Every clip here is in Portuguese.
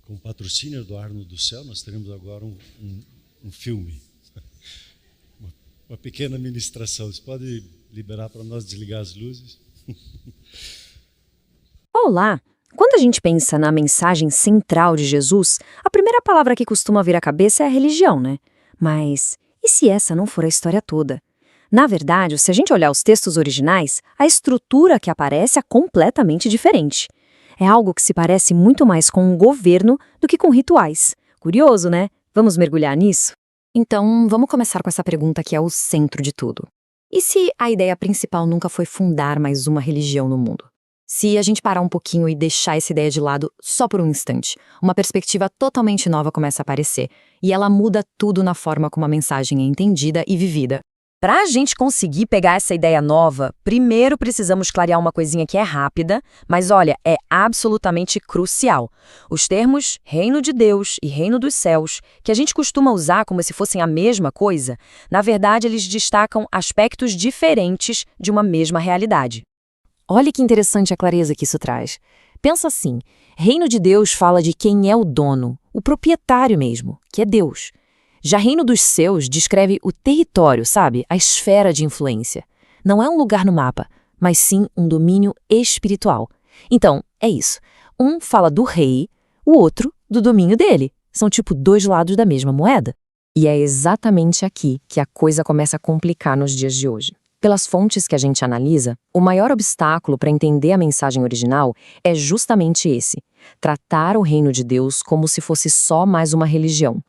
Com o patrocínio do Arno do Céu, nós teremos agora um filme. Uma pequena ministração. Você pode liberar para nós desligar as luzes? Olá! Quando a gente pensa na mensagem central de Jesus, a primeira palavra que costuma vir à cabeça é a religião, né? Mas e se essa não for a história toda? Na verdade, se a gente olhar os textos originais, a estrutura que aparece é completamente diferente. É algo que se parece muito mais com um governo do que com rituais. Curioso, né? Vamos mergulhar nisso? Então, vamos começar com essa pergunta que é o centro de tudo. E se a ideia principal nunca foi fundar mais uma religião no mundo? Se a gente parar um pouquinho e deixar essa ideia de lado só por um instante, uma perspectiva totalmente nova começa a aparecer, e ela muda tudo na forma como a mensagem é entendida e vivida. Para a gente conseguir pegar essa ideia nova, primeiro precisamos clarear uma coisinha que é rápida, mas olha, é absolutamente crucial. Os termos reino de Deus e reino dos céus, que a gente costuma usar como se fossem a mesma coisa, na verdade eles destacam aspectos diferentes de uma mesma realidade. Olha que interessante a clareza que isso traz. Pensa assim, reino de Deus fala de quem é o dono, o proprietário mesmo, que é Deus. Já reino dos céus descreve o território, sabe? A esfera de influência. Não é um lugar no mapa, mas sim um domínio espiritual. Então, é isso. Um fala do rei, o outro do domínio dele. São tipo dois lados da mesma moeda. E é exatamente aqui que a coisa começa a complicar nos dias de hoje. Pelas fontes que a gente analisa, o maior obstáculo para entender a mensagem original é justamente esse: tratar o reino de Deus como se fosse só mais uma religião.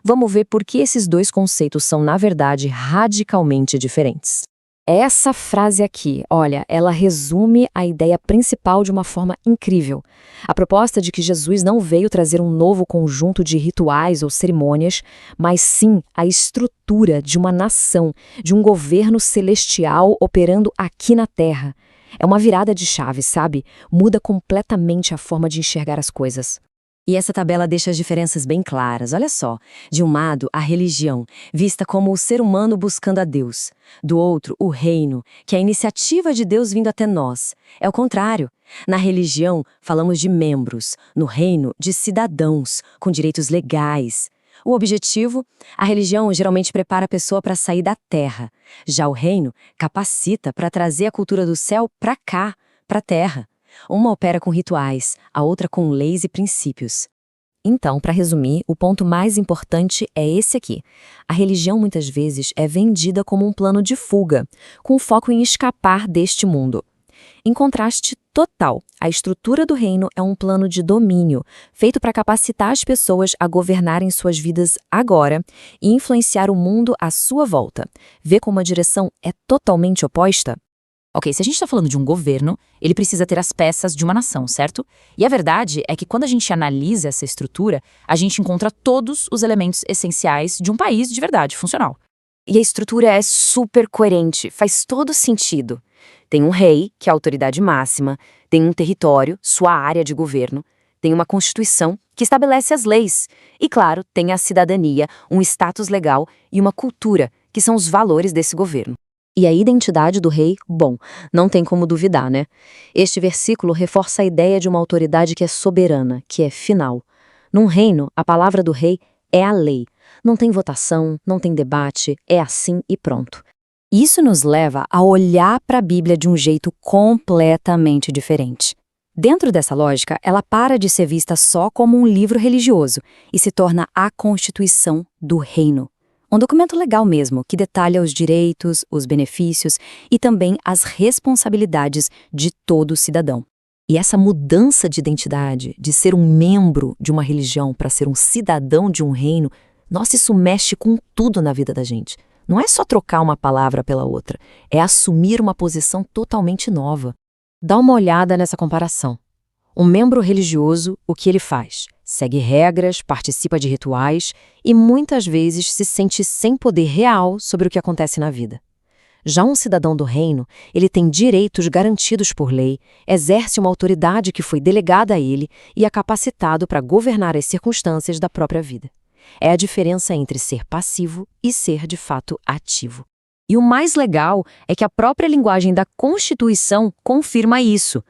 Vamos ver por que esses dois conceitos são, na verdade, radicalmente diferentes. Essa frase aqui, olha, ela resume a ideia principal de uma forma incrível. A proposta de que Jesus não veio trazer um novo conjunto de rituais ou cerimônias, mas sim a estrutura de uma nação, de um governo celestial operando aqui na Terra. É uma virada de chave, sabe? Muda completamente a forma de enxergar as coisas. E essa tabela deixa as diferenças bem claras. Olha só, de um lado, a religião, vista como o ser humano buscando a Deus. Do outro, o reino, que é a iniciativa de Deus vindo até nós. É o contrário. Na religião, falamos de membros. No reino, de cidadãos, com direitos legais. O objetivo? A religião geralmente prepara a pessoa para sair da terra. Já o reino capacita para trazer a cultura do céu para cá, para a terra. Uma opera com rituais, a outra com leis e princípios. Então, para resumir, o ponto mais importante é esse aqui. A religião muitas vezes é vendida como um plano de fuga, com foco em escapar deste mundo. Em contraste total, a estrutura do reino é um plano de domínio, feito para capacitar as pessoas a governarem suas vidas agora e influenciar o mundo à sua volta. Vê como a direção é totalmente oposta? Ok, se a gente está falando de um governo, ele precisa ter as peças de uma nação, certo? E a verdade é que quando a gente analisa essa estrutura, a gente encontra todos os elementos essenciais de um país de verdade, funcional. E a estrutura é super coerente, faz todo sentido. Tem um rei, que é a autoridade máxima, tem um território, sua área de governo, tem uma constituição que estabelece as leis. E, claro, tem a cidadania, um status legal e uma cultura, que são os valores desse governo. E a identidade do rei, bom, não tem como duvidar, né? Este versículo reforça a ideia de uma autoridade que é soberana, que é final. Num reino, a palavra do rei é a lei. Não tem votação, não tem debate, é assim e pronto. Isso nos leva a olhar para a Bíblia de um jeito completamente diferente. Dentro dessa lógica, ela para de ser vista só como um livro religioso e se torna a Constituição do Reino. Um documento legal mesmo, que detalha os direitos, os benefícios e também as responsabilidades de todo cidadão. E essa mudança de identidade, de ser um membro de uma religião para ser um cidadão de um reino, nossa, isso mexe com tudo na vida da gente. Não é só trocar uma palavra pela outra, é assumir uma posição totalmente nova. Dá uma olhada nessa comparação. Um membro religioso, o que ele faz? Segue regras, participa de rituais e muitas vezes se sente sem poder real sobre o que acontece na vida. Já um cidadão do reino, ele tem direitos garantidos por lei, exerce uma autoridade que foi delegada a ele e é capacitado para governar as circunstâncias da própria vida. É a diferença entre ser passivo e ser, de fato, ativo. E o mais legal é que a própria linguagem da Constituição confirma isso.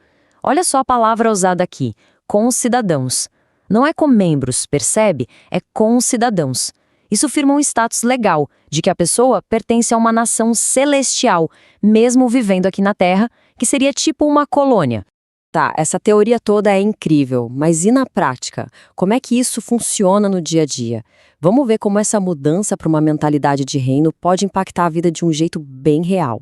Olha só a palavra usada aqui, concidadãos. Não é com membros, percebe? É com cidadãos. Isso firma um status legal, de que a pessoa pertence a uma nação celestial, mesmo vivendo aqui na Terra, que seria tipo uma colônia. Tá, essa teoria toda é incrível, mas e na prática? Como é que isso funciona no dia a dia? Vamos ver como essa mudança para uma mentalidade de reino pode impactar a vida de um jeito bem real.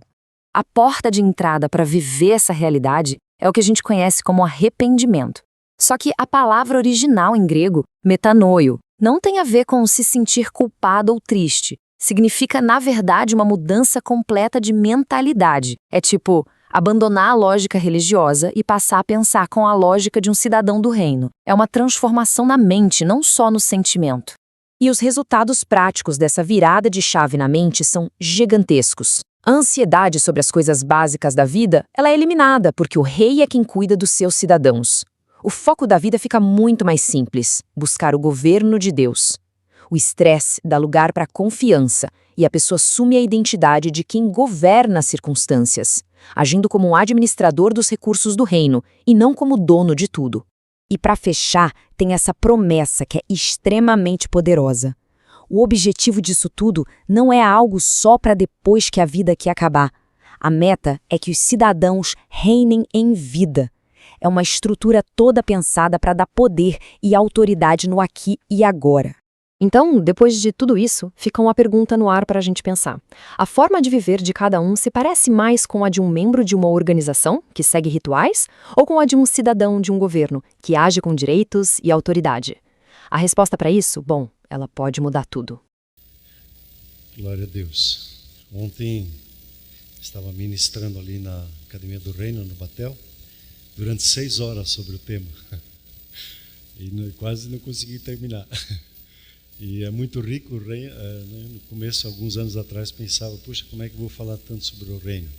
A porta de entrada para viver essa realidade é o que a gente conhece como arrependimento. Só que a palavra original em grego, metanoio, não tem a ver com se sentir culpado ou triste. Significa, na verdade, uma mudança completa de mentalidade. É tipo, abandonar a lógica religiosa e passar a pensar com a lógica de um cidadão do reino. É uma transformação na mente, não só no sentimento. E os resultados práticos dessa virada de chave na mente são gigantescos. A ansiedade sobre as coisas básicas da vida, ela é eliminada porque o rei é quem cuida dos seus cidadãos. O foco da vida fica muito mais simples, buscar o governo de Deus. O estresse dá lugar para confiança e a pessoa assume a identidade de quem governa as circunstâncias, agindo como um administrador dos recursos do reino e não como dono de tudo. E para fechar, tem essa promessa que é extremamente poderosa. O objetivo disso tudo não é algo só para depois que a vida aqui acabar. A meta é que os cidadãos reinem em vida. É uma estrutura toda pensada para dar poder e autoridade no aqui e agora. Então, depois de tudo isso, fica uma pergunta no ar para a gente pensar. A forma de viver de cada um se parece mais com a de um membro de uma organização, que segue rituais, ou com a de um cidadão de um governo, que age com direitos e autoridade? A resposta para isso, bom, ela pode mudar tudo. Glória a Deus. Ontem estava ministrando ali na Academia do Reino, no Batel, durante 6 horas sobre o tema. E quase não consegui terminar. E é muito rico o reino. No começo, alguns anos atrás, pensava, puxa, como é que eu vou falar tanto sobre o reino?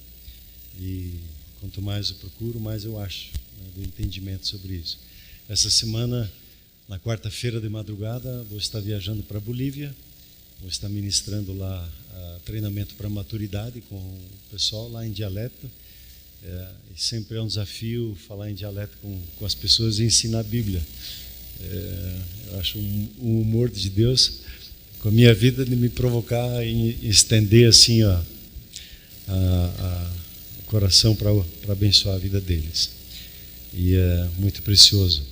E quanto mais eu procuro, mais eu acho, né, do entendimento sobre isso. Essa semana, na quarta-feira de madrugada, vou estar viajando para a Bolívia, vou estar ministrando lá treinamento para maturidade com o pessoal lá em dialeto. E sempre é um desafio falar em dialeto com as pessoas e ensinar a Bíblia. Eu acho um humor de Deus com a minha vida de me provocar e estender assim o coração para abençoar a vida deles. E é muito precioso.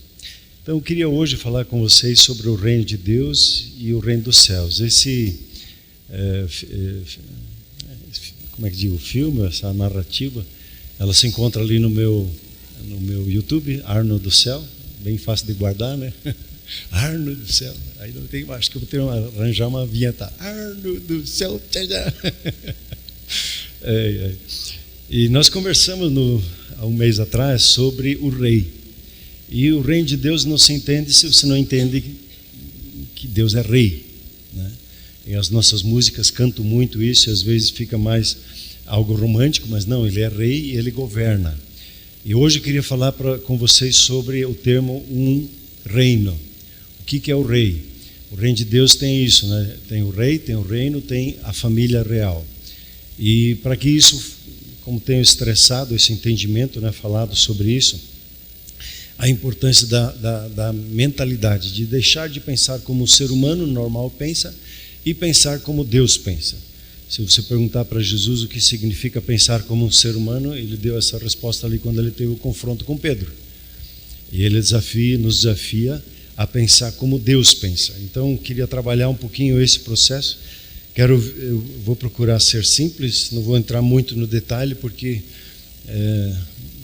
Então eu queria hoje falar com vocês sobre o reino de Deus e o reino dos céus. Como é que digo, o filme, essa narrativa, ela se encontra ali no meu YouTube, Arno do Céu. Bem fácil de guardar, né? Arno do Céu. Aí não tem, acho que eu vou ter que arranjar uma vinheta. Arno do Céu. E nós conversamos há um mês atrás sobre o rei. E o reino de Deus não se entende se você não entende que Deus é rei, né? E as nossas músicas cantam muito isso, e às vezes fica mais algo romântico, mas não, ele é rei e ele governa. E hoje eu queria falar com vocês sobre o termo um reino. O que é o rei? O reino de Deus tem isso, né? Tem o rei, tem o reino, tem a família real. E para que isso, como tenho estressado esse entendimento, né, falado sobre isso, a importância da mentalidade, de deixar de pensar como o ser humano normal pensa e pensar como Deus pensa. Se você perguntar para Jesus o que significa pensar como um ser humano, ele deu essa resposta ali quando ele teve o confronto com Pedro. E ele nos desafia a pensar como Deus pensa. Então, queria trabalhar um pouquinho esse processo. Eu vou procurar ser simples, não vou entrar muito no detalhe, porque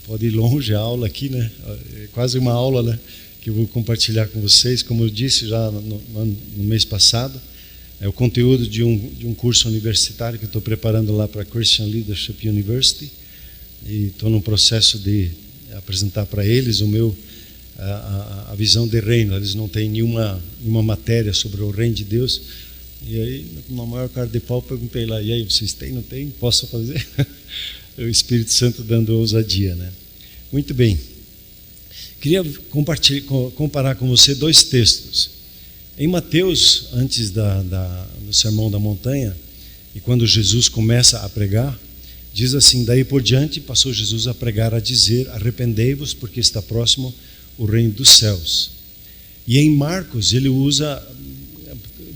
pode ir longe a aula aqui, né? É quase uma aula, né, que eu vou compartilhar com vocês. Como eu disse já no mês passado, é o conteúdo de um curso universitário que eu estou preparando lá para a Christian Leadership University, e estou no processo de apresentar para eles a visão de reino. Eles não têm nenhuma matéria sobre o reino de Deus, e aí, com uma maior cara de pau, perguntei lá, e aí, vocês têm, não têm? Posso fazer? O Espírito Santo dando ousadia, né? Muito bem. Queria comparar com você 2 textos. Em Mateus, antes do Sermão da Montanha, e quando Jesus começa a pregar, diz assim: daí por diante passou Jesus a pregar, a dizer: arrependei-vos, porque está próximo o reino dos céus. E em Marcos ele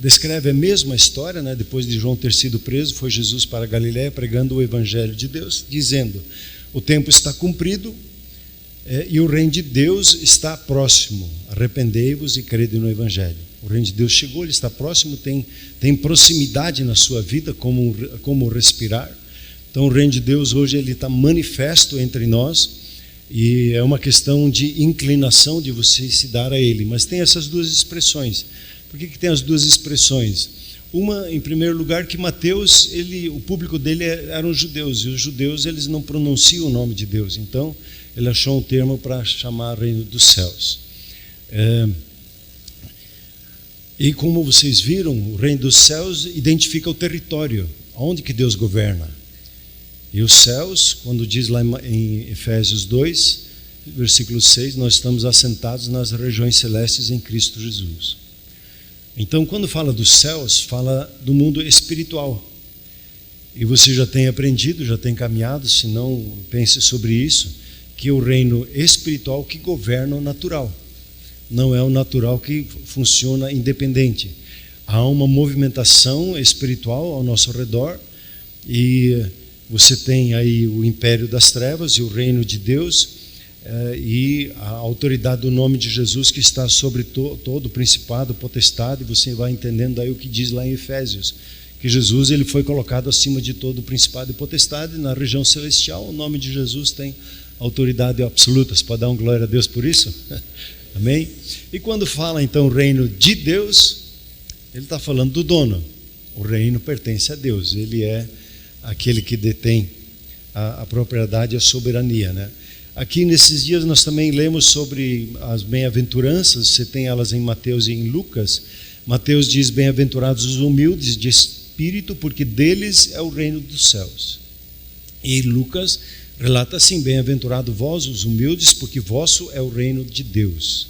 descreve a mesma história, né? Depois de João ter sido preso, foi Jesus para a Galiléia pregando o Evangelho de Deus, dizendo: o tempo está cumprido e o reino de Deus está próximo. Arrependei-vos e crede no Evangelho. O reino de Deus chegou, ele está próximo, tem proximidade na sua vida, como respirar. Então o reino de Deus hoje ele está manifesto entre nós e é uma questão de inclinação de você se dar a ele. Mas tem essas duas expressões. Por que tem as duas expressões? Uma, em primeiro lugar, que Mateus, o público dele eram judeus, e os judeus eles não pronunciam o nome de Deus, então ele achou um termo para chamar reino dos céus. E como vocês viram, o reino dos céus identifica o território, onde que Deus governa. E os céus, quando diz lá em Efésios 2, versículo 6, nós estamos assentados nas regiões celestes em Cristo Jesus. Então, quando fala dos céus, fala do mundo espiritual. E você já tem aprendido, já tem caminhado, se não, pense sobre isso, que o reino espiritual que governa o natural. Não é o natural que funciona independente. Há uma movimentação espiritual ao nosso redor e você tem aí o império das trevas e o reino de Deus e a autoridade do nome de Jesus que está sobre todo o principado, potestade. Você vai entendendo aí o que diz lá em Efésios, que Jesus ele foi colocado acima de todo o principado e potestade na região celestial. O nome de Jesus tem autoridade absoluta. Você pode dar uma glória a Deus por isso? Amém? E quando fala então o reino de Deus, ele está falando do dono. O reino pertence a Deus, ele é aquele que detém a propriedade e a soberania, né? Aqui nesses dias nós também lemos sobre as bem-aventuranças, você tem elas em Mateus e em Lucas. Mateus diz: bem-aventurados os humildes de espírito, porque deles é o reino dos céus. E Lucas relata assim: bem-aventurado vós os humildes, porque vosso é o reino de Deus.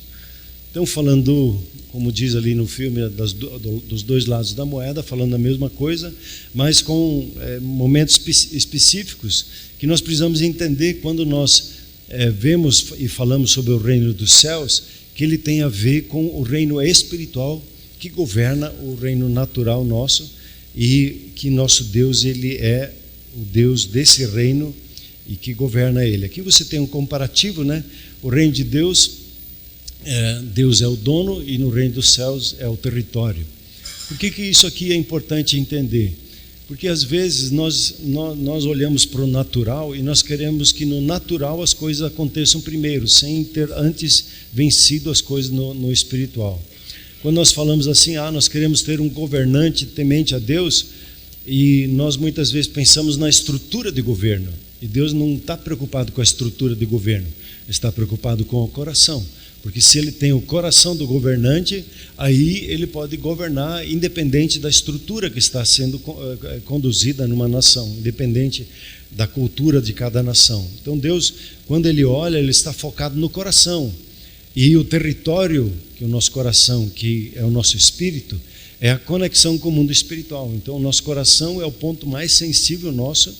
Então, falando, como diz ali no filme, dos dois lados da moeda, falando a mesma coisa, mas com momentos específicos que nós precisamos entender quando nós vemos e falamos sobre o reino dos céus, que ele tem a ver com o reino espiritual que governa o reino natural nosso, e que nosso Deus ele é o Deus desse reino e que governa ele. Aqui você tem um comparativo, né? O reino de Deus, Deus é o dono, e no reino dos céus é o território. Por que isso aqui é importante entender? Porque às vezes nós olhamos para o natural e nós queremos que no natural as coisas aconteçam primeiro, sem ter antes vencido as coisas no espiritual. Quando nós falamos assim, nós queremos ter um governante temente a Deus, e nós muitas vezes pensamos na estrutura de governo. E Deus não está preocupado com a estrutura de governo, Ele está preocupado com o coração. Porque se ele tem o coração do governante, aí ele pode governar independente da estrutura que está sendo conduzida numa nação, independente da cultura de cada nação. Então Deus, quando Ele olha, Ele está focado no coração. E o território, que é o nosso coração, que é o nosso espírito, é a conexão com o mundo espiritual. Então o nosso coração é o ponto mais sensível nosso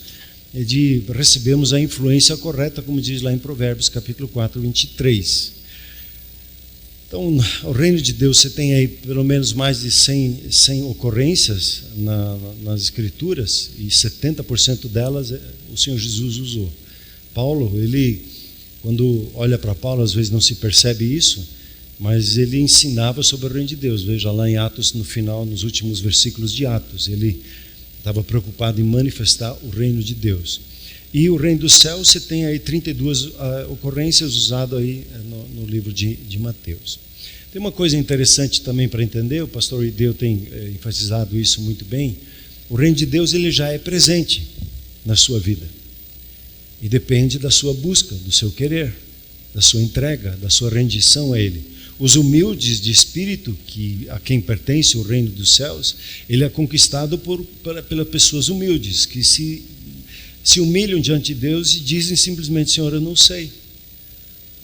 de recebermos a influência correta, como diz lá em Provérbios capítulo 4, 23. Então, o reino de Deus, você tem aí pelo menos mais de 100 ocorrências nas Escrituras, e 70% delas o Senhor Jesus usou. Paulo, quando olha para Paulo, às vezes não se percebe isso, mas ele ensinava sobre o reino de Deus. Veja lá em Atos, no final, nos últimos versículos de Atos, ele estava preocupado em manifestar o reino de Deus. E o reino dos céus, você tem aí 32 ocorrências usadas aí no livro de Mateus. Tem uma coisa interessante também para entender, o pastor Ideu tem enfatizado isso muito bem. O reino de Deus ele já é presente na sua vida. E depende da sua busca, do seu querer, da sua entrega, da sua rendição a Ele. Os humildes de espírito, a quem pertence o reino dos céus, ele é conquistado pelas pessoas humildes, que se humilham diante de Deus e dizem simplesmente: Senhor, eu não sei.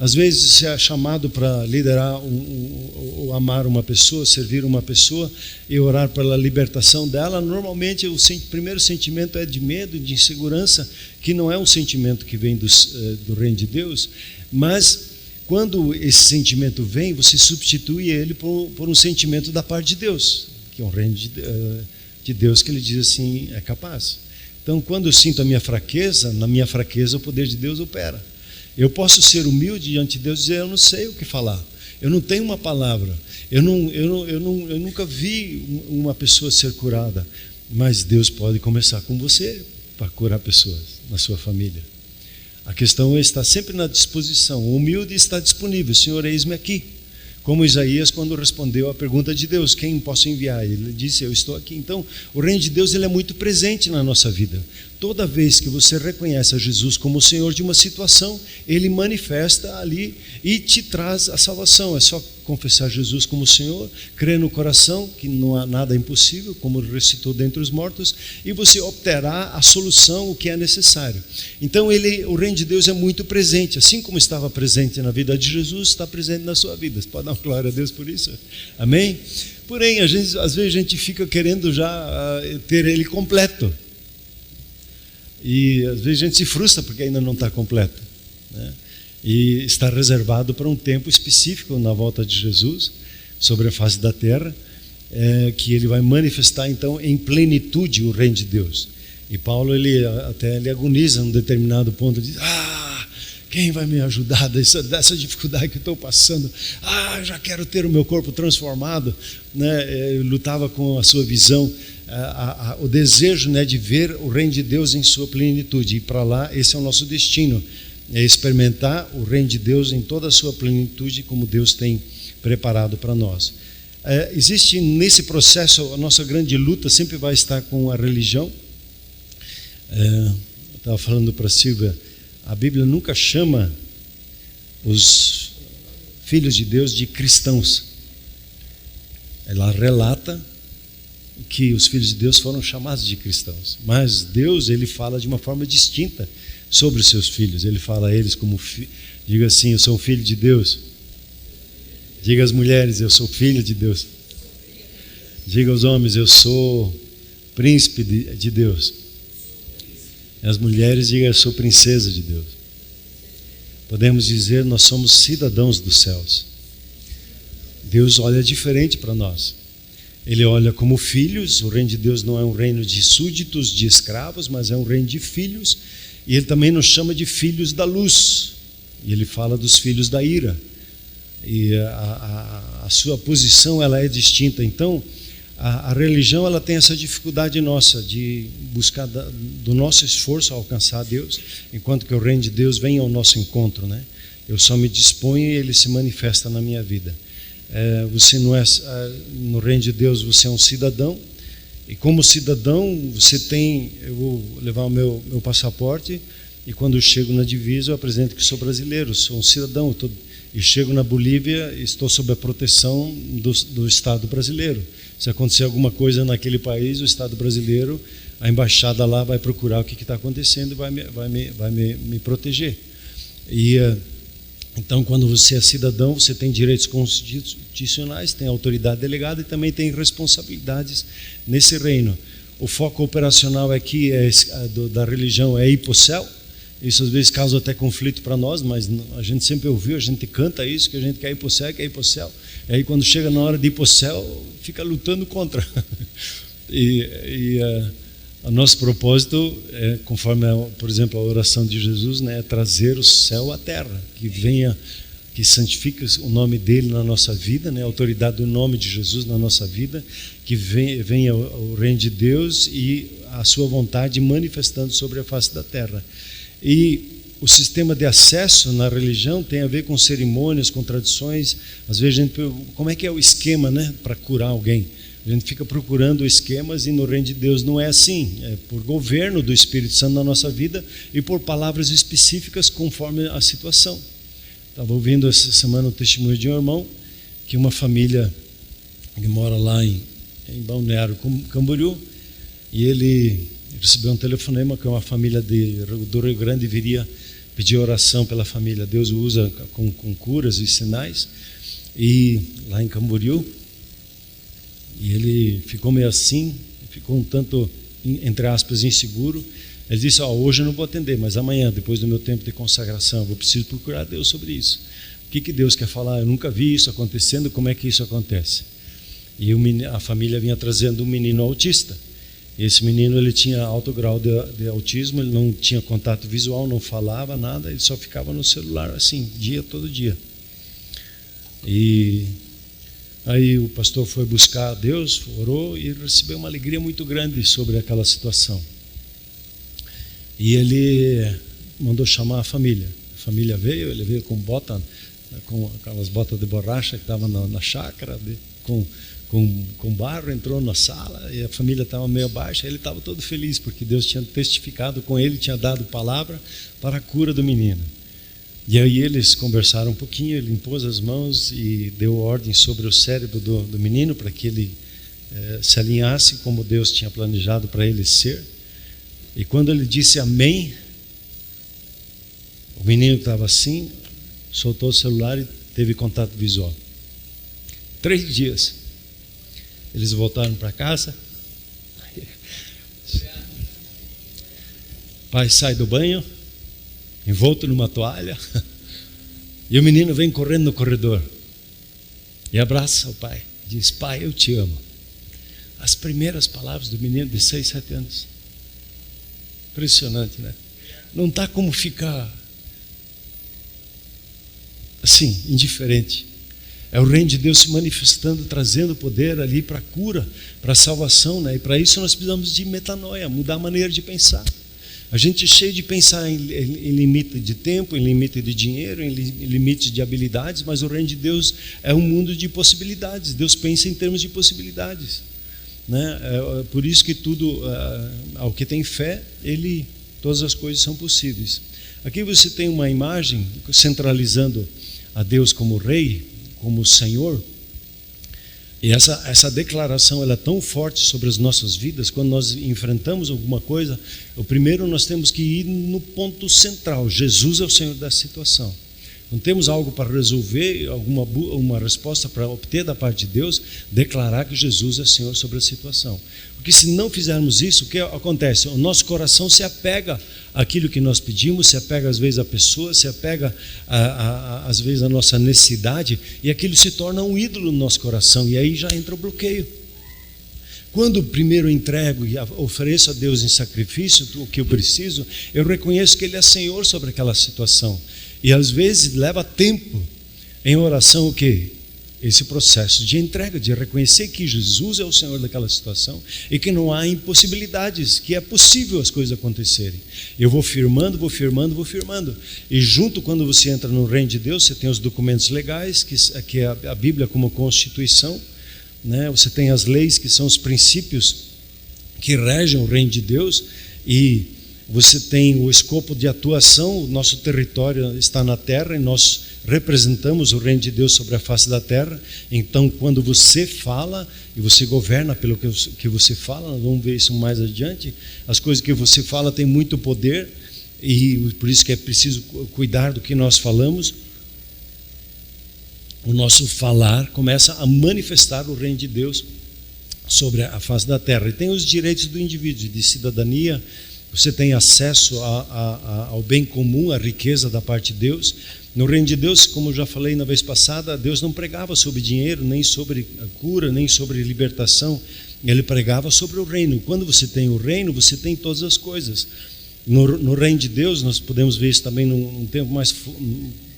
Às vezes você é chamado para liderar ou amar uma pessoa, servir uma pessoa e orar pela libertação dela. Normalmente o primeiro sentimento é de medo, de insegurança, que não é um sentimento que vem do reino de Deus. Mas quando esse sentimento vem, você substitui ele por um sentimento da parte de Deus, que é um reino de Deus, que ele diz assim, é capaz. Então, quando eu sinto a minha fraqueza, na minha fraqueza o poder de Deus opera. Eu posso ser humilde diante de Deus e dizer, eu não sei o que falar, eu não tenho uma palavra, eu nunca vi uma pessoa ser curada, mas Deus pode começar com você para curar pessoas na sua família. A questão é estar sempre na disposição. O humilde está disponível. Senhor, eis-me aqui. Como Isaías, quando respondeu à pergunta de Deus, quem posso enviar? Ele disse, eu estou aqui. Então, o reino de Deus ele é muito presente na nossa vida. Toda vez que você reconhece a Jesus como o Senhor de uma situação, Ele manifesta ali e te traz a salvação. É só confessar Jesus como Senhor, crer no coração que não há nada impossível, como ressuscitou dentre os mortos, e você obterá a solução, o que é necessário. Então o reino de Deus é muito presente, assim como estava presente na vida de Jesus, está presente na sua vida. Você pode dar uma glória a Deus por isso? Amém? Porém, às vezes a gente fica querendo já ter Ele completo. E às vezes a gente se frustra porque ainda não está completo, né? E está reservado para um tempo específico na volta de Jesus sobre a face da terra, que ele vai manifestar então em plenitude o reino de Deus. E Paulo ele agoniza num determinado ponto, diz, quem vai me ajudar dessa dificuldade que eu estou passando? Eu já quero ter o meu corpo transformado, né? Eu lutava com a sua visão, o desejo, né, de ver o reino de Deus em sua plenitude, e para lá esse é o nosso destino, é experimentar o reino de Deus em toda a sua plenitude, como Deus tem preparado para nós. Existe nesse processo, a nossa grande luta sempre vai estar com a religião. Eu estava falando para a Silvia, a Bíblia nunca chama os filhos de Deus de cristãos. Ela relata que os filhos de Deus foram chamados de cristãos, mas Deus ele fala de uma forma distinta sobre os seus filhos. Ele fala a eles como diga assim, eu sou um filho de Deus. Diga às mulheres, eu sou filho de Deus. Diga aos homens, eu sou príncipe de Deus. E as mulheres, diga, eu sou princesa de Deus. Podemos dizer, nós somos cidadãos dos céus. Deus olha diferente para nós. Ele olha como filhos. O reino de Deus não é um reino de súditos, de escravos, mas é um reino de filhos. E Ele também nos chama de filhos da luz. E Ele fala dos filhos da ira. E a sua posição ela é distinta. Então, a religião ela tem essa dificuldade nossa de buscar do nosso esforço alcançar Deus, enquanto que o reino de Deus vem ao nosso encontro, né? Eu só me disponho e Ele se manifesta na minha vida. Você não é no reino de Deus, você é um cidadão. E como cidadão, você tem, eu vou levar o meu passaporte, e quando eu chego na divisa, eu apresento que sou brasileiro, sou um cidadão, e chego na Bolívia, estou sob a proteção do Estado brasileiro. Se acontecer alguma coisa naquele país, o Estado brasileiro, a embaixada lá vai procurar o que está acontecendo e vai me proteger. Então, quando você é cidadão, você tem direitos constitucionais, tem autoridade delegada e também tem responsabilidades nesse reino. O foco operacional aqui da religião é ir para o céu. Isso às vezes causa até conflito para nós, mas a gente sempre ouviu, a gente canta isso, que a gente quer ir para o céu, quer ir para o céu. E aí quando chega na hora de ir para o céu, fica lutando contra. O nosso propósito, conforme, por exemplo, a oração de Jesus, né, é trazer o céu à terra, que santifique o nome dele na nossa vida, né, a autoridade do nome de Jesus na nossa vida, que venha o reino de Deus e a sua vontade manifestando sobre a face da terra. E o sistema de acesso na religião tem a ver com cerimônias, com tradições. Às vezes a gente pergunta, como é que é o esquema, né, para curar alguém? A gente fica procurando esquemas e no reino de Deus não é assim. É por governo do Espírito Santo na nossa vida e por palavras específicas conforme a situação. Estava ouvindo essa semana o testemunho de um irmão que uma família que mora lá em Balneário Camboriú, e ele recebeu um telefonema que uma família do Rio Grande viria pedir oração pela família. Deus o usa com curas e sinais. E lá em Camboriú, e ele ficou meio assim, ficou um tanto, entre aspas, inseguro. Ele disse, hoje eu não vou atender, mas amanhã, depois do meu tempo de consagração, eu preciso procurar Deus sobre isso. que Deus quer falar? Eu nunca vi isso acontecendo, como é que isso acontece? E a família vinha trazendo um menino autista. Esse menino, ele tinha alto grau de autismo, ele não tinha contato visual, não falava nada, ele só ficava no celular assim, todo dia. E aí o pastor foi buscar a Deus, orou e recebeu uma alegria muito grande sobre aquela situação. E ele mandou chamar a família. A família veio, ele veio com aquelas botas de borracha que estavam na chácara, com barro, entrou na sala e a família estava meio baixa. Ele estava todo feliz porque Deus tinha testificado com ele, tinha dado palavra para a cura do menino. E aí eles conversaram um pouquinho, ele impôs as mãos e deu ordem sobre o cérebro do menino para que ele se alinhasse como Deus tinha planejado para ele ser. E quando ele disse amém, o menino estava assim, soltou o celular e teve contato visual. 3 dias. Eles voltaram para casa. Pai sai do banho, envolto numa toalha, e o menino vem correndo no corredor e abraça o pai. Diz: pai, eu te amo. As primeiras palavras do menino de 6, 7 anos. Impressionante, né? Não está como ficar assim, indiferente. É o reino de Deus se manifestando, trazendo poder ali para a cura, para a salvação, né? E para isso nós precisamos de metanoia, mudar a maneira de pensar. A gente é cheio de pensar em limite de tempo, em limite de dinheiro, em limite de habilidades, mas o reino de Deus é um mundo de possibilidades. Deus pensa em termos de possibilidades, né? É por isso que tudo, ao que tem fé, todas as coisas são possíveis. Aqui você tem uma imagem centralizando a Deus como Rei, como Senhor. E essa declaração ela é tão forte sobre as nossas vidas. Quando nós enfrentamos alguma coisa, o primeiro nós temos que ir no ponto central. Jesus é o Senhor da situação. Quando temos algo para resolver, uma resposta para obter da parte de Deus, declarar que Jesus é Senhor sobre a situação. Porque se não fizermos isso, o que acontece? O nosso coração se apega àquilo que nós pedimos, se apega às vezes à pessoa, se apega às vezes à nossa necessidade, e aquilo se torna um ídolo no nosso coração, e aí já entra o bloqueio. Quando primeiro entrego e ofereço a Deus em sacrifício o que eu preciso, eu reconheço que Ele é Senhor sobre aquela situação. E às vezes leva tempo em oração o quê? Esse processo de entrega, de reconhecer que Jesus é o Senhor daquela situação e que não há impossibilidades, que é possível as coisas acontecerem. Eu vou firmando. E junto, quando você entra no reino de Deus, você tem os documentos legais, que é a Bíblia como Constituição, né? Você tem as leis, que são os princípios que regem o reino de Deus, e você tem o escopo de atuação. O nosso território está na terra e nós representamos o reino de Deus sobre a face da terra. Então, quando você fala e você governa pelo que você fala, nós vamos ver isso mais adiante, as coisas que você fala têm muito poder, e por isso que é preciso cuidar do que nós falamos. O nosso falar começa a manifestar o reino de Deus sobre a face da terra. E tem os direitos do indivíduo, de cidadania. Você tem acesso ao bem comum, à riqueza da parte de Deus. No reino de Deus, como eu já falei na vez passada, Deus não pregava sobre dinheiro, nem sobre a cura, nem sobre libertação. Ele pregava sobre o reino. Quando você tem o reino, você tem todas as coisas. No reino de Deus, nós podemos ver isso também num tempo mais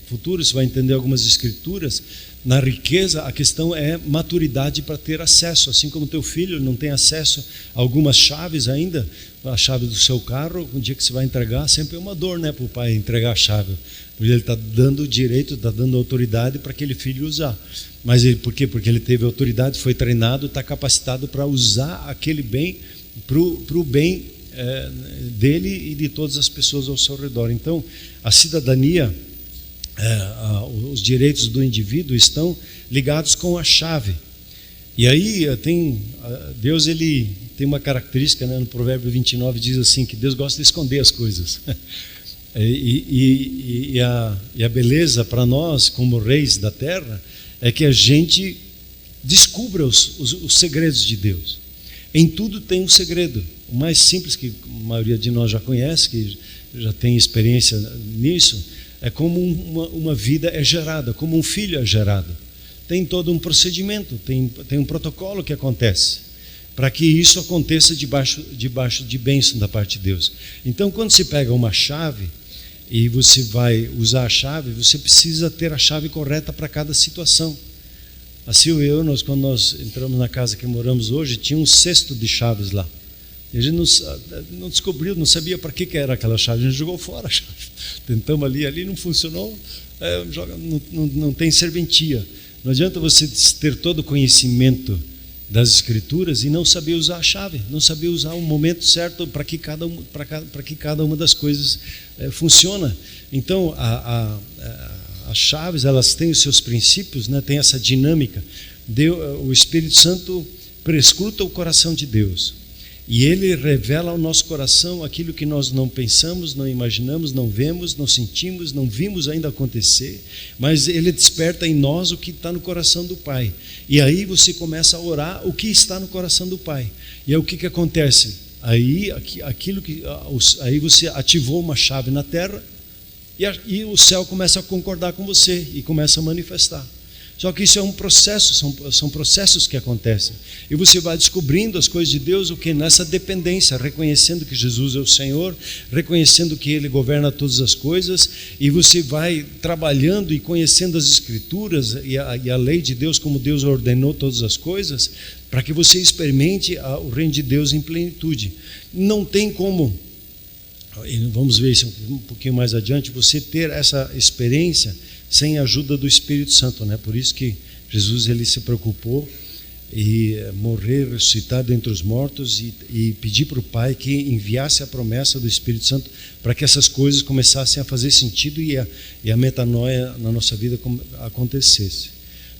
futuro, você vai entender algumas escrituras. Na riqueza, a questão é maturidade para ter acesso. Assim como teu filho não tem acesso a algumas chaves ainda, a chave do seu carro, um dia que você vai entregar, sempre é uma dor, né, para o pai entregar a chave. Porque ele está dando direito, está dando autoridade para aquele filho usar. Mas por quê? Porque ele teve autoridade, foi treinado, está capacitado para usar aquele bem para o bem dele e de todas as pessoas ao seu redor. Então, a cidadania, os direitos do indivíduo estão ligados com a chave. E aí Deus, ele tem uma característica, né, no Provérbio 29 diz assim, que Deus gosta de esconder as coisas. E a beleza para nós como reis da terra é que a gente descubra os segredos de Deus. Em tudo tem um segredo. O mais simples, que a maioria de nós já conhece, que já tem experiência nisso, É como uma vida é gerada, como um filho é gerado. Tem todo um procedimento, tem um protocolo que acontece, para que isso aconteça debaixo de bênção da parte de Deus. Então, quando se pega uma chave e você vai usar a chave, você precisa ter a chave correta para cada situação. A Silvia e eu, quando nós entramos na casa que moramos hoje, tinha um cesto de chaves lá. E a gente não descobriu, não sabia para que era aquela chave. A gente jogou fora a chave. Tentamos ali não funcionou. Não tem serventia. Não adianta você ter todo o conhecimento das Escrituras e não saber usar a chave, não saber usar o momento certo para que cada uma das coisas funciona. Então, as chaves, elas têm os seus princípios, né? Tem essa dinâmica. O Espírito Santo prescruta o coração de Deus. E Ele revela ao nosso coração aquilo que nós não pensamos, não imaginamos, não vemos, não sentimos, não vimos ainda acontecer, mas Ele desperta em nós o que está no coração do Pai. E aí você começa a orar o que está no coração do Pai. E aí o que acontece? Aí você ativou uma chave na terra e o céu começa a concordar com você e começa a manifestar. Só que isso é um processo, são processos que acontecem. E você vai descobrindo as coisas de Deus, o que? Nessa dependência, reconhecendo que Jesus é o Senhor, reconhecendo que Ele governa todas as coisas, e você vai trabalhando e conhecendo as Escrituras e a lei de Deus, como Deus ordenou todas as coisas, para que você experimente o reino de Deus em plenitude. Não tem como, vamos ver isso um pouquinho mais adiante, você ter essa experiência sem a ajuda do Espírito Santo, né? Por isso que Jesus ele se preocupou em morrer, ressuscitar dentre os mortos e pedir para o Pai que enviasse a promessa do Espírito Santo para que essas coisas começassem a fazer sentido e a metanoia na nossa vida acontecesse.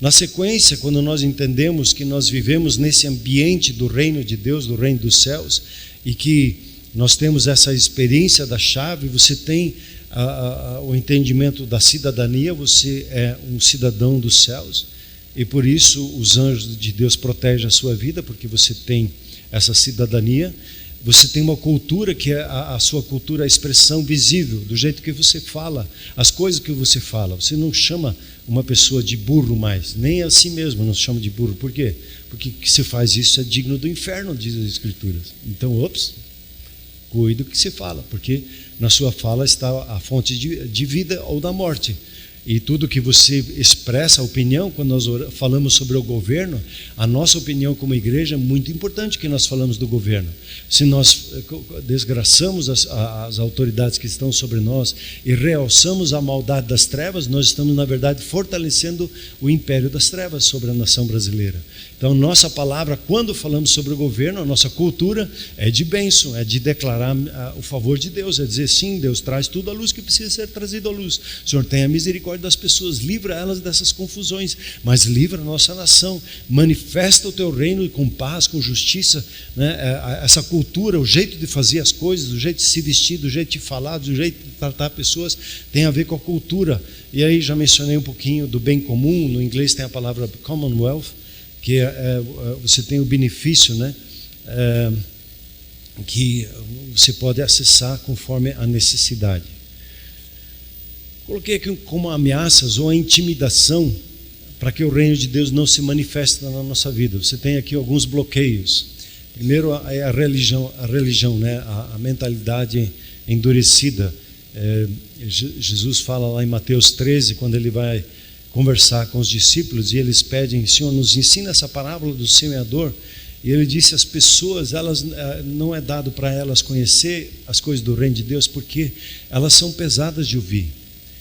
Na sequência, quando nós entendemos que nós vivemos nesse ambiente do reino de Deus, do reino dos céus, e que nós temos essa experiência da chave, você tem o entendimento da cidadania, você é um cidadão dos céus e por isso os anjos de Deus protegem a sua vida, porque você tem essa cidadania. Você tem uma cultura que é a sua cultura, a expressão visível, do jeito que você fala, as coisas que você fala. Você não chama uma pessoa de burro mais, nem a si mesmo não se chama de burro. Por quê? Porque que se faz isso é digno do inferno, diz as Escrituras. Então, cuide do que se fala, porque na sua fala está a fonte de vida ou da morte. E tudo que você expressa, a opinião, quando nós falamos sobre o governo, a nossa opinião como igreja é muito importante que nós falamos do governo. Se nós desgraçamos as autoridades que estão sobre nós e realçamos a maldade das trevas, nós estamos, na verdade, fortalecendo o império das trevas sobre a nação brasileira. Então, nossa palavra, quando falamos sobre o governo, a nossa cultura é de bênção, é de declarar o favor de Deus, é dizer, sim, Deus traz tudo à luz que precisa ser trazido à luz. O Senhor tenha misericórdia das pessoas, livra elas dessas confusões, mas livra a nossa nação, manifesta o teu reino com paz, com justiça, né? Essa cultura, o jeito de fazer as coisas, o jeito de se vestir, do jeito de falar, do jeito de tratar pessoas, tem a ver com a cultura. E aí já mencionei um pouquinho do bem comum, no inglês tem a palavra commonwealth, que você tem o benefício, né? Que você pode acessar conforme a necessidade. Coloquei aqui como ameaças ou a intimidação para que o reino de Deus não se manifeste na nossa vida. Você tem aqui alguns bloqueios. Primeiro é a religião, né? A mentalidade endurecida. Jesus fala lá em Mateus 13, quando ele vai conversar com os discípulos e eles pedem, Senhor, nos ensina essa parábola do semeador. E ele disse, as pessoas, elas não é dado para elas conhecer as coisas do reino de Deus, porque elas são pesadas de ouvir.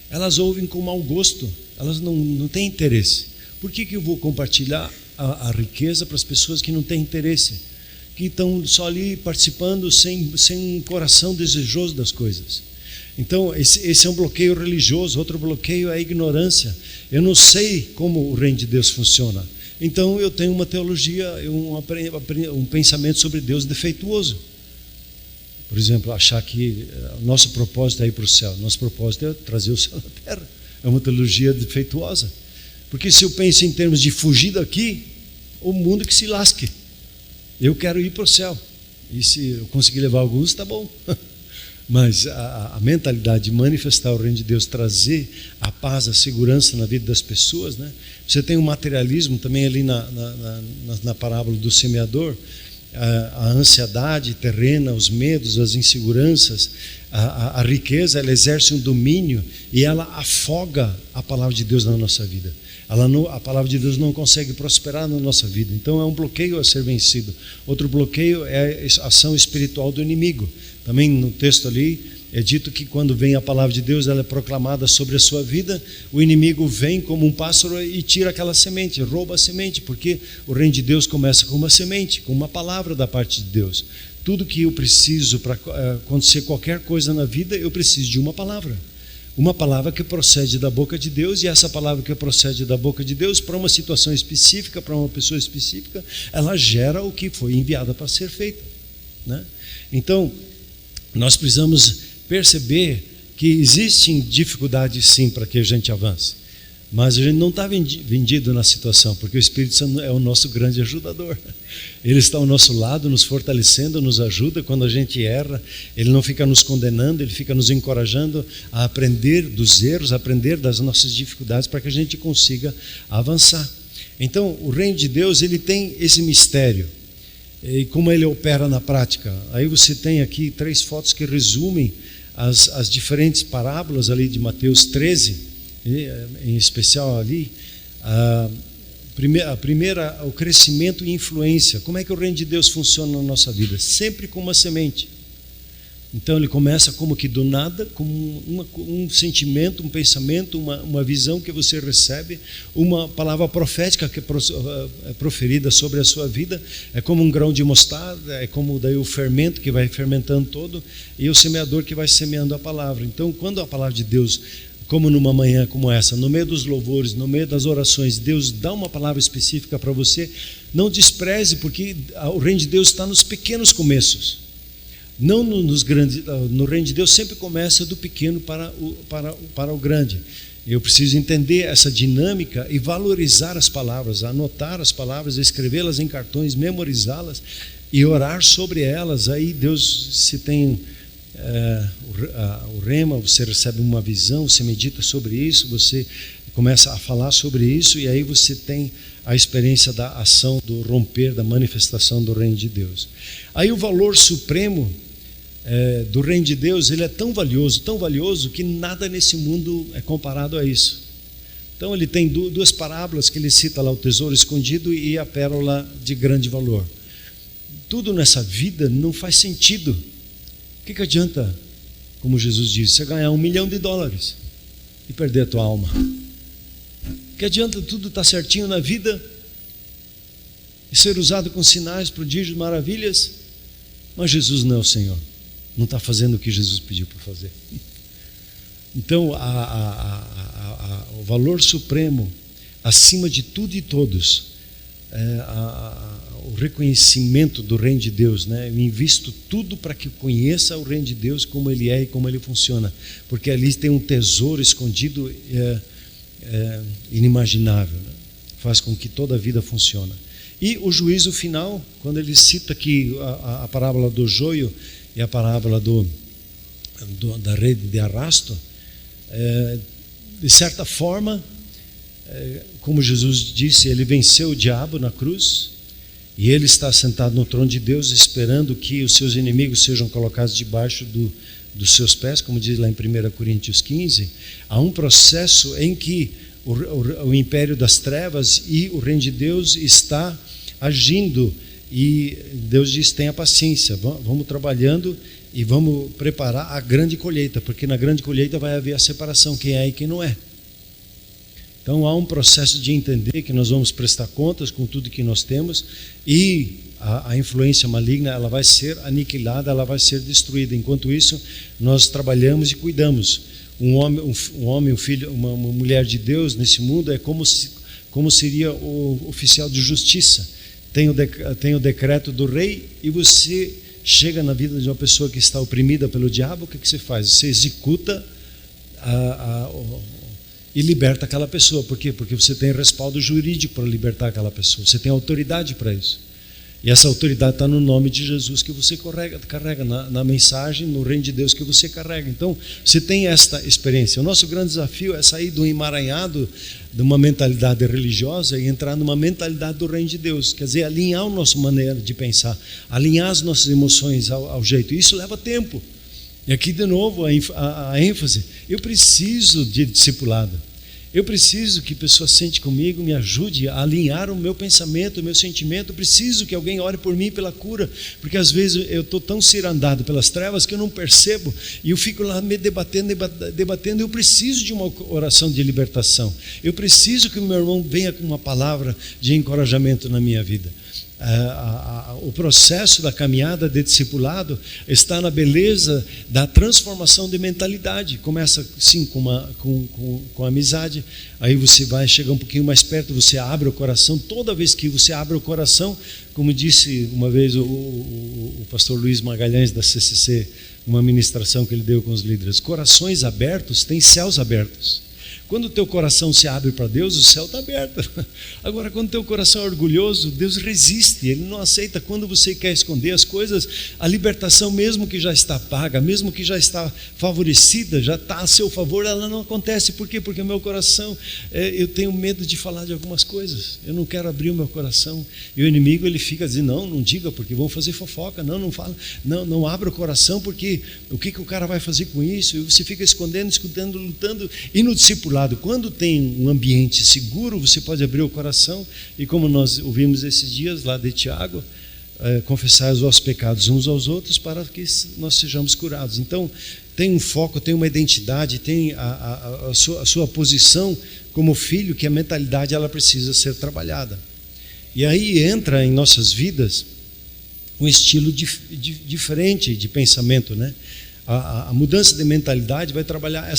Elas ouvem com mau gosto, elas não têm interesse. Por que eu vou compartilhar a riqueza para as pessoas que não têm interesse? Que estão só ali participando sem um coração desejoso das coisas. Então, esse é um bloqueio religioso. Outro bloqueio é a ignorância. Eu não sei como o reino de Deus funciona. Então, eu tenho uma teologia, um pensamento sobre Deus defeituoso. Por exemplo, achar que o nosso propósito é ir para o céu. Nosso propósito é trazer o céu na terra. É uma teologia defeituosa. Porque se eu penso em termos de fugir daqui, o mundo que se lasque. Eu quero ir para o céu. E se eu conseguir levar alguns, está bom. Mas a mentalidade de manifestar o reino de Deus, trazer a paz, a segurança na vida das pessoas, né? Você tem o materialismo também ali na parábola do semeador, a ansiedade terrena, os medos, as inseguranças, a riqueza, ela exerce um domínio e ela afoga a palavra de Deus na nossa vida. A palavra de Deus não consegue prosperar na nossa vida. Então é um bloqueio a ser vencido. Outro bloqueio é a ação espiritual do inimigo. Também no texto ali é dito que quando vem a palavra de Deus, ela é proclamada sobre a sua vida, o inimigo vem como um pássaro e tira aquela semente, rouba a semente, porque o reino de Deus começa com uma semente, com uma palavra da parte de Deus. Tudo que eu preciso para acontecer qualquer coisa na vida, eu preciso de uma palavra. Uma palavra que procede da boca de Deus, e essa palavra que procede da boca de Deus, para uma situação específica, para uma pessoa específica, ela gera o que foi enviada para ser feito, né? Então, nós precisamos perceber que existem dificuldades sim para que a gente avance, mas a gente não está vendido na situação, porque o Espírito Santo é o nosso grande ajudador. Ele está ao nosso lado, nos fortalecendo, nos ajuda quando a gente erra. Ele não fica nos condenando, ele fica nos encorajando a aprender dos erros, a aprender das nossas dificuldades, para que a gente consiga avançar. Então, o reino de Deus, ele tem esse mistério. E como ele opera na prática? Aí você tem aqui 3 fotos que resumem as diferentes parábolas ali de Mateus 13, em especial ali. A primeira, o crescimento e influência. Como é que o reino de Deus funciona na nossa vida? Sempre com uma semente. Então ele começa como que do nada, como um sentimento, um pensamento, uma visão que você recebe, uma palavra profética que é proferida sobre a sua vida, é como um grão de mostarda, é como daí o fermento que vai fermentando todo, e o semeador que vai semeando a palavra. Então quando a palavra de Deus, como numa manhã como essa, no meio dos louvores, no meio das orações, Deus dá uma palavra específica para você, não despreze, porque o reino de Deus está nos pequenos começos. Não nos grandes, no reino de Deus sempre começa do pequeno para o grande. Eu preciso entender essa dinâmica e valorizar as palavras, anotar as palavras, escrevê-las em cartões, memorizá-las e orar sobre elas. Aí Deus, se tem o rema, você recebe uma visão, você medita sobre isso, você começa a falar sobre isso, e aí você tem a experiência da ação, do romper, da manifestação do reino de Deus. Aí o valor supremo do reino de Deus, ele é tão valioso, que nada nesse mundo é comparado a isso. Então ele tem 2 parábolas que ele cita lá, o tesouro escondido e a pérola de grande valor. Tudo nessa vida não faz sentido. O que adianta, como Jesus disse, você ganhar $1 milhão e perder a tua alma? Que adianta tudo estar certinho na vida e ser usado com sinais, prodígios, maravilhas, mas Jesus não é o Senhor, não está fazendo o que Jesus pediu para fazer. Então o valor supremo, acima de tudo e todos, o reconhecimento do reino de Deus, né? Eu invisto tudo para que conheça o reino de Deus, como ele é e como ele funciona, porque ali tem um tesouro escondido inimaginável, né? Faz com que toda a vida funcione. E o juízo final, quando ele cita aqui a parábola do joio e a parábola da rede de arrasto, de certa forma, como Jesus disse, ele venceu o diabo na cruz, e ele está sentado no trono de Deus, esperando que os seus inimigos sejam colocados debaixo dos seus pés, como diz lá em 1 Coríntios 15. Há um processo em que o império das trevas e o reino de Deus está agindo, e Deus diz: tenha paciência, vamos trabalhando e vamos preparar a grande colheita, porque na grande colheita vai haver a separação, quem é e quem não é. Então há um processo de entender que nós vamos prestar contas com tudo que nós temos, e a influência maligna, ela vai ser aniquilada, ela vai ser destruída. Enquanto isso, nós trabalhamos e cuidamos. Um homem, um filho, uma mulher de Deus nesse mundo é como seria o oficial de justiça. Tem o decreto do rei, e você chega na vida de uma pessoa que está oprimida pelo diabo, o que você faz? Você executa e liberta aquela pessoa. Por quê? Porque você tem respaldo jurídico para libertar aquela pessoa, você tem autoridade para isso. E essa autoridade está no nome de Jesus que você carrega na mensagem, no reino de Deus que você carrega. Então, você tem esta experiência. O nosso grande desafio é sair do emaranhado de uma mentalidade religiosa e entrar numa mentalidade do reino de Deus. Quer dizer, alinhar a nossa maneira de pensar, alinhar as nossas emoções ao jeito. Isso leva tempo. E aqui, de novo, a ênfase. Eu preciso de discipulado. Eu preciso que pessoas sentem comigo, me ajude a alinhar o meu pensamento, o meu sentimento. Eu preciso que alguém ore por mim pela cura, porque às vezes eu estou tão cirandado pelas trevas que eu não percebo e eu fico lá me debatendo. Eu preciso de uma oração de libertação. Eu preciso que o meu irmão venha com uma palavra de encorajamento na minha vida. O processo da caminhada de discipulado está na beleza da transformação de mentalidade. Começa sim com amizade, aí você vai chegar um pouquinho mais perto, você abre o coração. Toda vez que você abre o coração, como disse uma vez o pastor Luiz Magalhães da CCC, numa ministração que ele deu com os líderes, corações abertos têm céus abertos. Quando o teu coração se abre para Deus, o céu está aberto. Agora, quando o teu coração é orgulhoso, Deus resiste, Ele não aceita. Quando você quer esconder as coisas, a libertação, mesmo que já está paga, mesmo que já está favorecida, já está a seu favor, ela não acontece. Por quê? Porque o meu coração, eu tenho medo de falar de algumas coisas. Eu não quero abrir o meu coração. E o inimigo, ele fica dizendo, não diga, porque vão fazer fofoca. Não fala, não abra o coração, porque o que o cara vai fazer com isso? E você fica escondendo, lutando. E no discipulado, quando tem um ambiente seguro, você pode abrir o coração e, como nós ouvimos esses dias lá de Tiago, confessar os vossos pecados uns aos outros para que nós sejamos curados. Então, tem um foco, tem uma identidade, tem a sua posição como filho, que a mentalidade ela precisa ser trabalhada. E aí entra em nossas vidas um estilo diferente de pensamento, né? A mudança de mentalidade vai trabalhar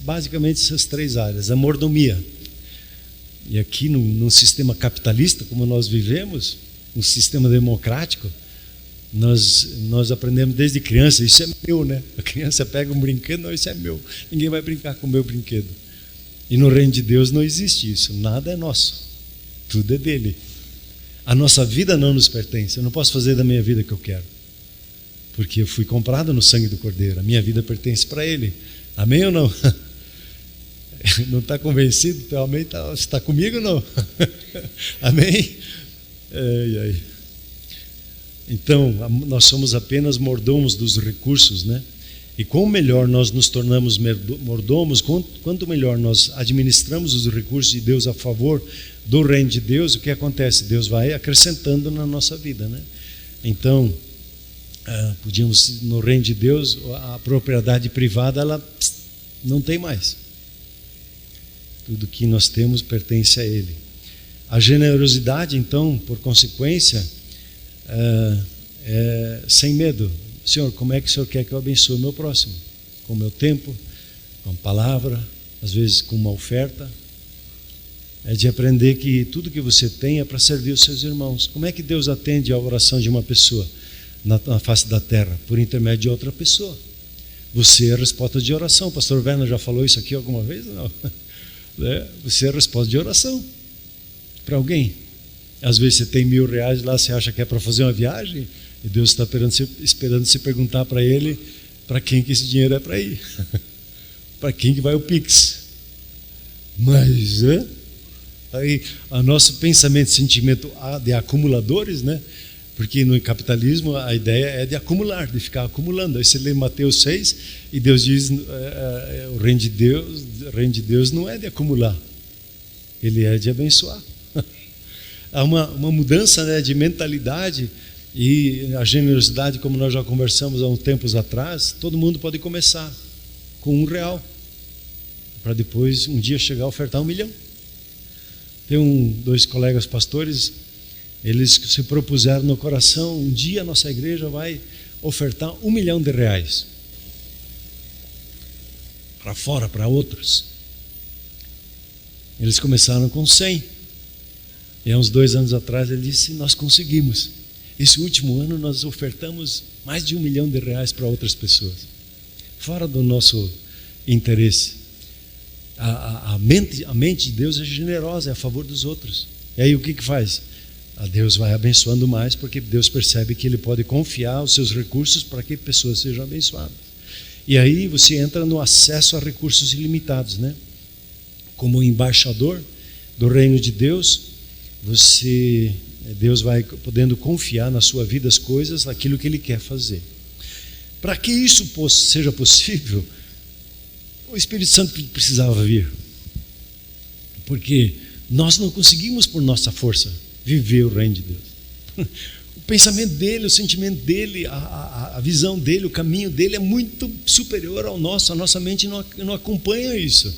basicamente essas três áreas. A mordomia. E aqui no sistema capitalista, como nós vivemos, no sistema democrático, nós aprendemos desde criança, isso é meu, né? A criança pega um brinquedo, não, isso é meu. Ninguém vai brincar com o meu brinquedo. E no reino de Deus não existe isso. Nada é nosso. Tudo é dele. A nossa vida não nos pertence. Eu não posso fazer da minha vida o que eu quero. Porque eu fui comprado no sangue do Cordeiro. A minha vida pertence para Ele. Amém ou não? Não está convencido? Teu amém está comigo ou não? Amém? Então, nós somos apenas mordomos dos recursos, né? E quanto melhor nós nos tornamos mordomos, quanto melhor nós administramos os recursos de Deus a favor do reino de Deus, o que acontece? Deus vai acrescentando na nossa vida, né? Então, podíamos, no reino de Deus, a propriedade privada, ela não tem mais. Tudo que nós temos pertence a Ele. A generosidade, então, por consequência, sem medo. Senhor, como é que o Senhor quer que eu abençoe o meu próximo? Com o meu tempo, com a palavra, às vezes com uma oferta. É de aprender que tudo que você tem é para servir os seus irmãos. Como é que Deus atende a oração de uma pessoa na face da terra? Por intermédio de outra pessoa. Você é a resposta de oração. O pastor Werner já falou isso aqui alguma vez? Não. Você é a resposta de oração para alguém. Às vezes você tem R$1.000 lá, você acha que é para fazer uma viagem, e Deus está esperando você perguntar para Ele para quem que esse dinheiro é para ir. Para quem que vai o Pix. Mas aí o nosso pensamento, sentimento de acumuladores, né? Porque no capitalismo a ideia é de acumular, de ficar acumulando. Aí você lê Mateus 6 e Deus diz, o reino de Deus não é de acumular, ele é de abençoar. Há uma mudança, né, de mentalidade, e a generosidade, como nós já conversamos há uns tempos atrás, todo mundo pode começar com R$1, para depois um dia chegar a ofertar 1 milhão. Tem 2 colegas pastores, eles se propuseram no coração, um dia a nossa igreja vai ofertar R$1 milhão para fora, para outros. Eles começaram com 100. E há uns 2 anos atrás ele disse, nós conseguimos. Esse último ano nós ofertamos mais de R$1 milhão para outras pessoas. Fora do nosso interesse. A mente de Deus é generosa, é a favor dos outros. E aí o que faz? a Deus vai abençoando mais, porque Deus percebe que Ele pode confiar os seus recursos para que pessoas sejam abençoadas. E aí você entra no acesso a recursos ilimitados, né? Como embaixador do reino de Deus, Deus vai podendo confiar na sua vida as coisas, aquilo que Ele quer fazer. Para que isso seja possível, o Espírito Santo precisava vir. Porque nós não conseguimos por nossa força viver o reino de Deus. O pensamento dele, o sentimento dele, a visão dele, o caminho dele é muito superior ao nosso. A nossa mente não acompanha isso.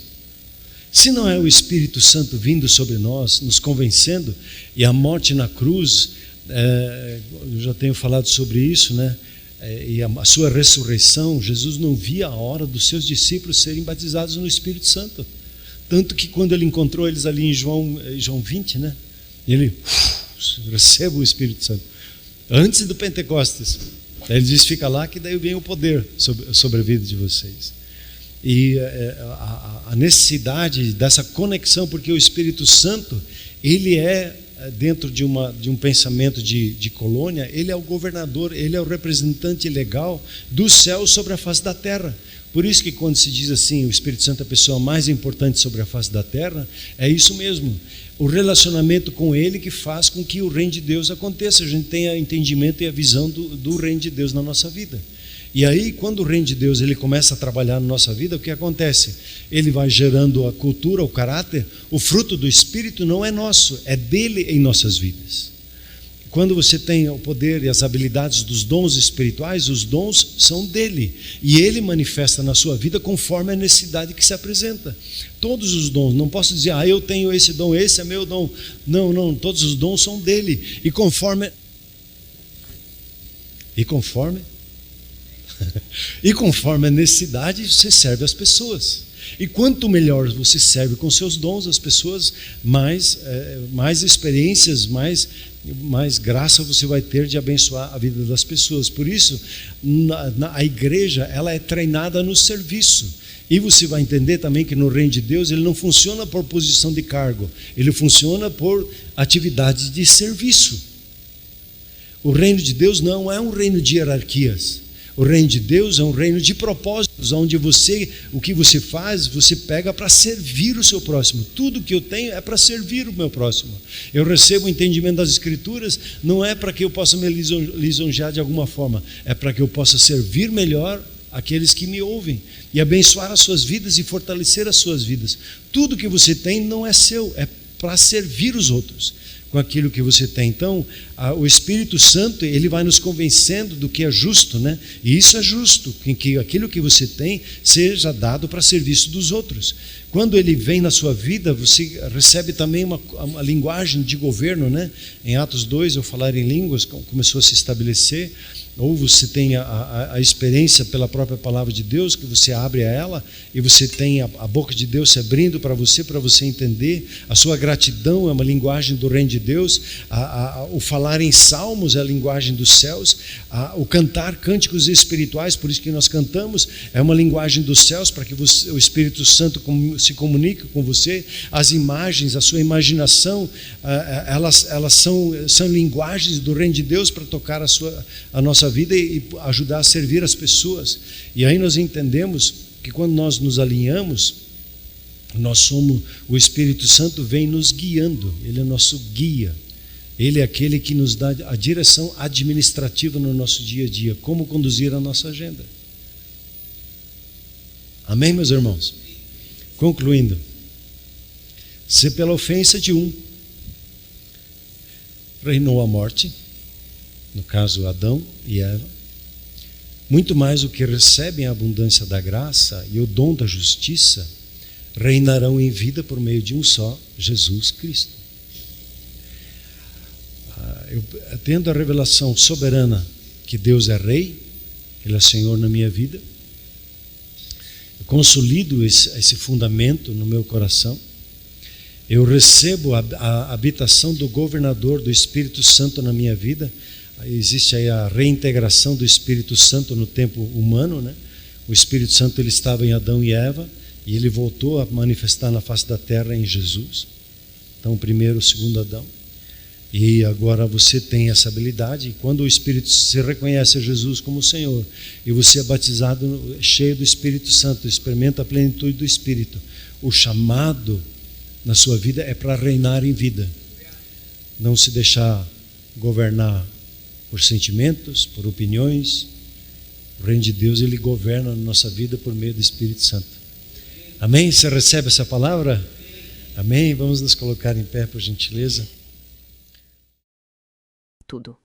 Se não é o Espírito Santo vindo sobre nós, nos convencendo, e a morte na cruz, eu já tenho falado sobre isso, né? E a sua ressurreição, Jesus não via a hora dos seus discípulos serem batizados no Espírito Santo. Tanto que quando ele encontrou eles ali em João 20, né? Ele recebe o Espírito Santo. Antes do Pentecostes. Ele diz, fica lá que daí vem o poder sobre a vida de vocês. E a necessidade dessa conexão, porque o Espírito Santo, ele é, dentro de um pensamento de colônia, ele é o governador, ele é o representante legal do céu sobre a face da terra. Por isso que quando se diz assim, o Espírito Santo é a pessoa mais importante sobre a face da terra, é isso mesmo. O relacionamento com ele que faz com que o reino de Deus aconteça. A gente tenha entendimento e a visão do reino de Deus na nossa vida. E aí, quando o reino de Deus ele começa a trabalhar na nossa vida, o que acontece? Ele vai gerando a cultura, o caráter. O fruto do Espírito não é nosso, é dele em nossas vidas. Quando você tem o poder e as habilidades dos dons espirituais, os dons são dele. E ele manifesta na sua vida conforme a necessidade que se apresenta. Todos os dons, não posso dizer, eu tenho esse dom, esse é meu dom. Não, todos os dons são dele. E conforme a necessidade, você serve as pessoas. E quanto melhor você serve com seus dons as pessoas, mais experiências, mais graça você vai ter de abençoar a vida das pessoas. Por isso, a igreja ela é treinada no serviço. E você vai entender também que no reino de Deus ele não funciona por posição de cargo, ele funciona por atividades de serviço. O reino de Deus não é um reino de hierarquias. O reino de Deus é um reino de propósitos, onde o que você faz, você pega para servir o seu próximo. Tudo que eu tenho é para servir o meu próximo. Eu recebo o entendimento das Escrituras, não é para que eu possa me lisonjear de alguma forma, é para que eu possa servir melhor aqueles que me ouvem e abençoar as suas vidas e fortalecer as suas vidas. Tudo que você tem não é seu, é para servir os outros com aquilo que você tem. Então, o Espírito Santo, ele vai nos convencendo do que é justo, né? E isso é justo, que aquilo que você tem seja dado para serviço dos outros. Quando ele vem na sua vida, você recebe também uma linguagem de governo, né? Em Atos 2, eu falar em línguas começou a se estabelecer. Ou você tem a experiência pela própria palavra de Deus, que você abre a ela, e você tem a boca de Deus se abrindo para você entender. A sua gratidão é uma linguagem do reino de Deus. O falar em salmos é a linguagem dos céus. O cantar cânticos espirituais, por isso que nós cantamos, é uma linguagem dos céus, para que o Espírito Santo se comunique com você. As imagens, a sua imaginação, elas são linguagens do reino de Deus para tocar a nossa vida e ajudar a servir as pessoas. E aí nós entendemos que quando nós nos alinhamos, o Espírito Santo vem nos guiando. Ele é nosso guia. Ele é aquele que nos dá a direção administrativa no nosso dia a dia, como conduzir a nossa agenda. Amém, meus irmãos? Concluindo, se pela ofensa de um reinou a morte, no caso Adão e Eva, muito mais o que recebem a abundância da graça e o dom da justiça reinarão em vida por meio de um só, Jesus Cristo. Eu tendo a revelação soberana que Deus é Rei, Ele é Senhor na minha vida, eu consolido esse fundamento no meu coração. Eu recebo a habitação do governador do Espírito Santo na minha vida. Existe aí a reintegração do Espírito Santo no tempo humano, né? O Espírito Santo ele estava em Adão e Eva e ele voltou a manifestar na face da terra em Jesus. Então, o primeiro, o segundo Adão. E agora você tem essa habilidade, e quando o Espírito, você reconhece a Jesus como Senhor, e você é batizado cheio do Espírito Santo, experimenta a plenitude do Espírito, o chamado na sua vida é para reinar em vida. Não se deixar governar por sentimentos, por opiniões. O reino de Deus, ele governa na nossa vida por meio do Espírito Santo. Amém? Você recebe essa palavra? Amém? Vamos nos colocar em pé, por gentileza. Tudo.